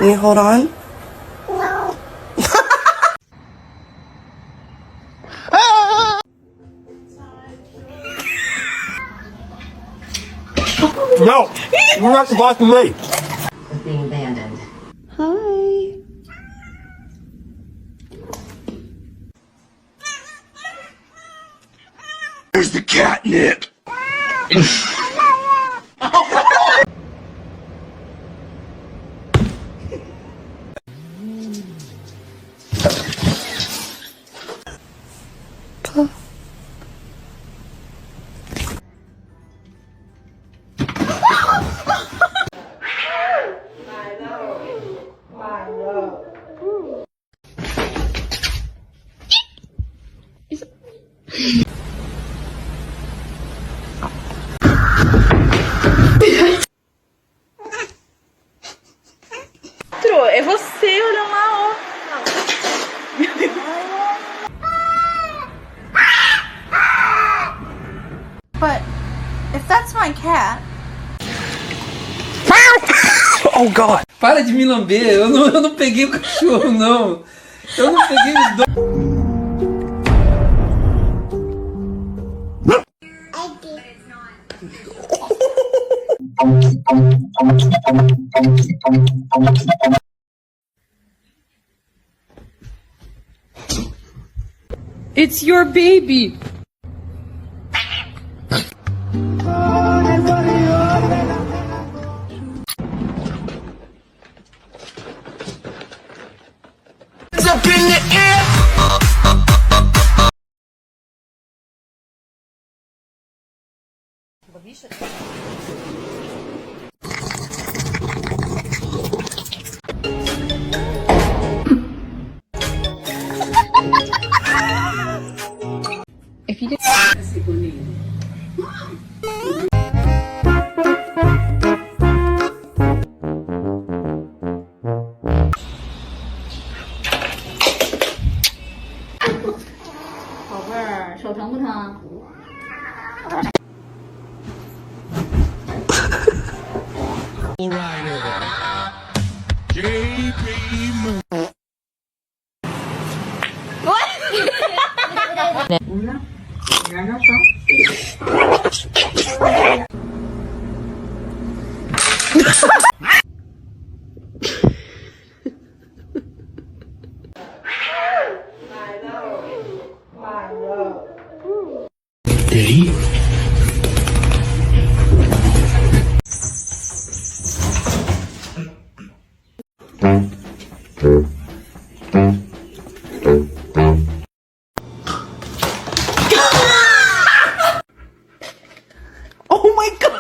Can you hold on? No! You're not supposed to leave! Is being abandoned. Hi. Where's the catnip? É você olhando lá, ó. Meu Deus. But if that's my cat. Oh, God! Para de me lamber, eu não peguei o cachorro, não. Eu não peguei os dois. It's your baby. Up in the air! If you did. Ready? Oh my God.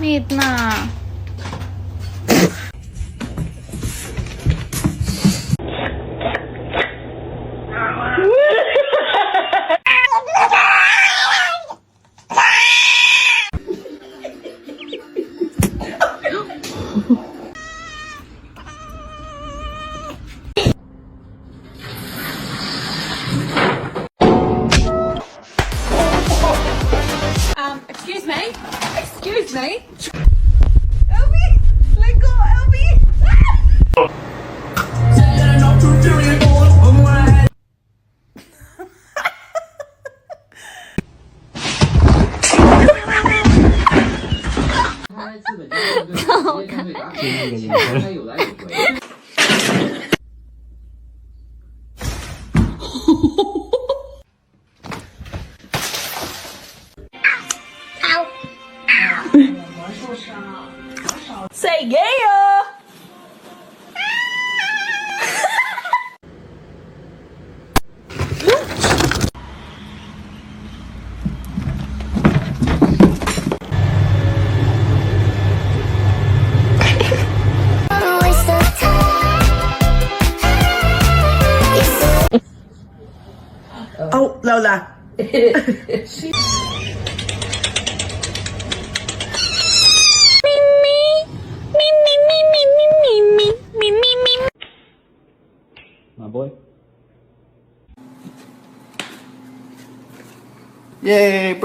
Midna. Excuse me? Excuse me? Elby! Let go, Elby! Say yeah! Oh, Lola. My boy. Yay.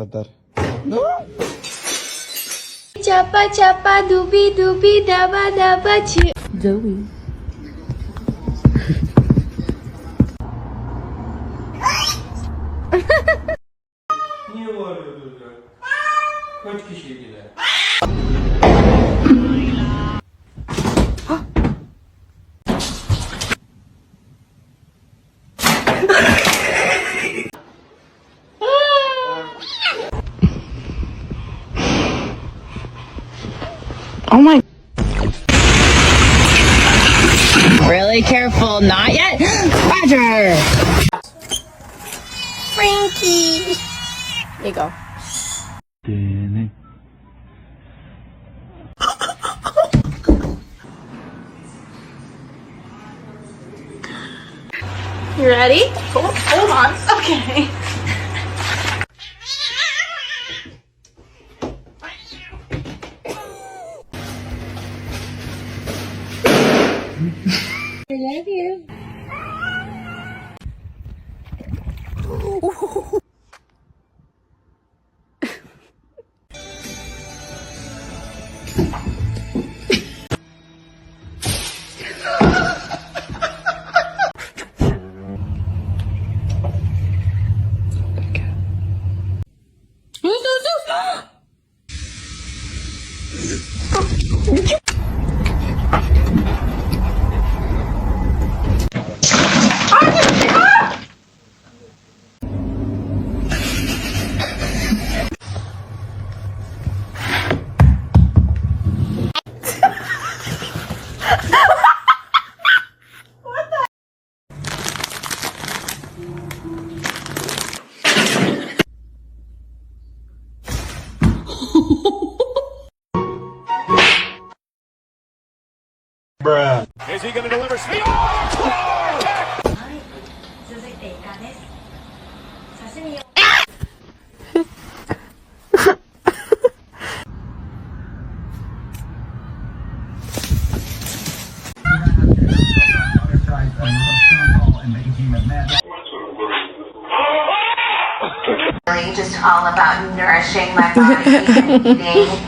kadar. Chapa chapa dubi dubi daba daba chi. Zoe. Niye bağırıyordun ya? Kaç kişiydiler? Really careful, not yet. Roger. Frankie. There you go. You ready? Hold on. Okay. I love you. Is he going to deliver speed? Really just all about nourishing my body and eating.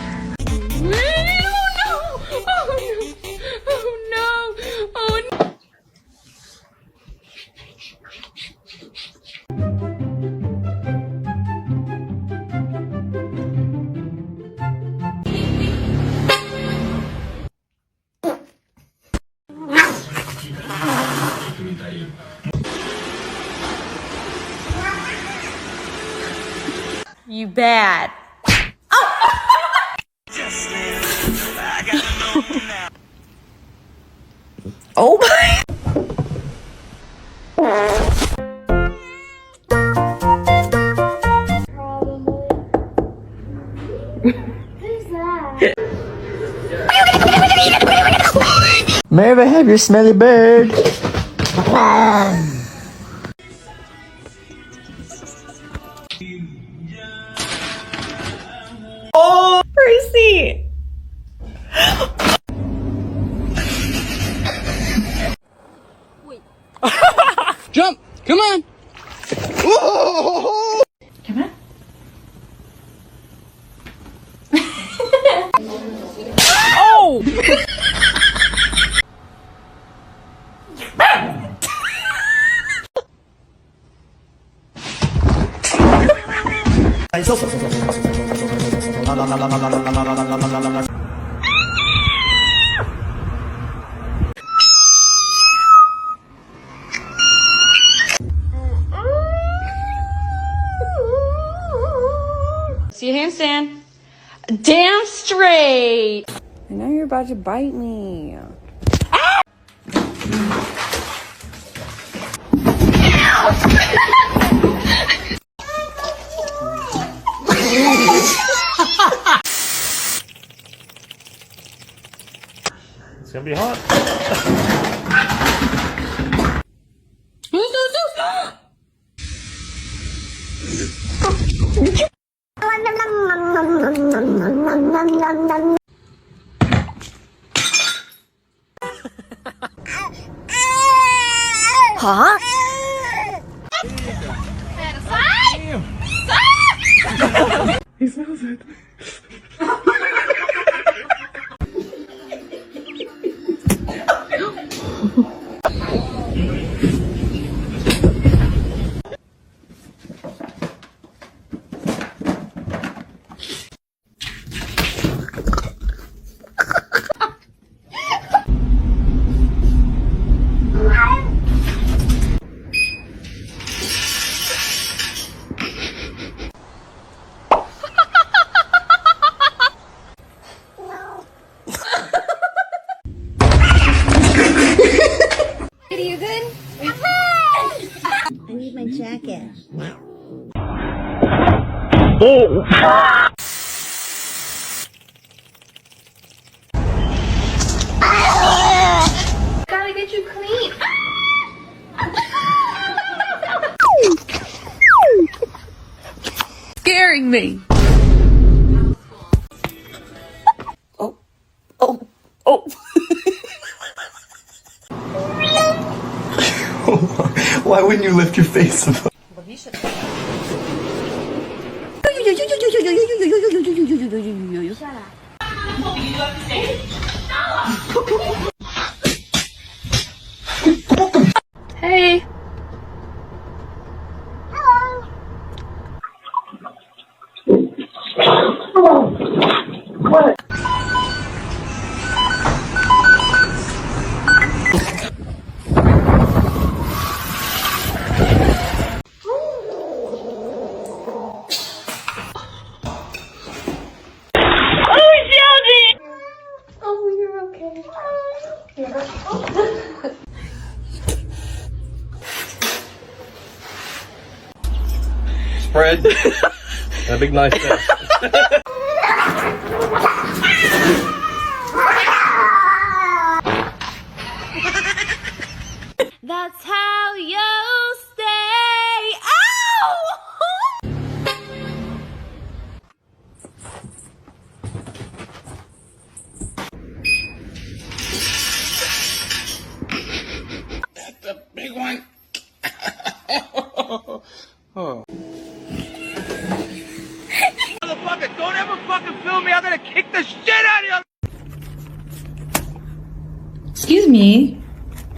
You bad. Oh my. May I have your smelly bird? Oh, Percy! Jump! Come on! See a handstand. Damn straight. I know you're about to bite me. It's going to be hot. Huh? He smells it. Are you good? I need my jacket. Gotta get you clean. Scaring me. Why wouldn't you lift your face above? Hey. Oh, you're okay. Spread. A big nice test. That's how you stay. Ow! The big one. Motherfucker, don't ever fucking film me. I'm gonna kick the shit out of you. Excuse me.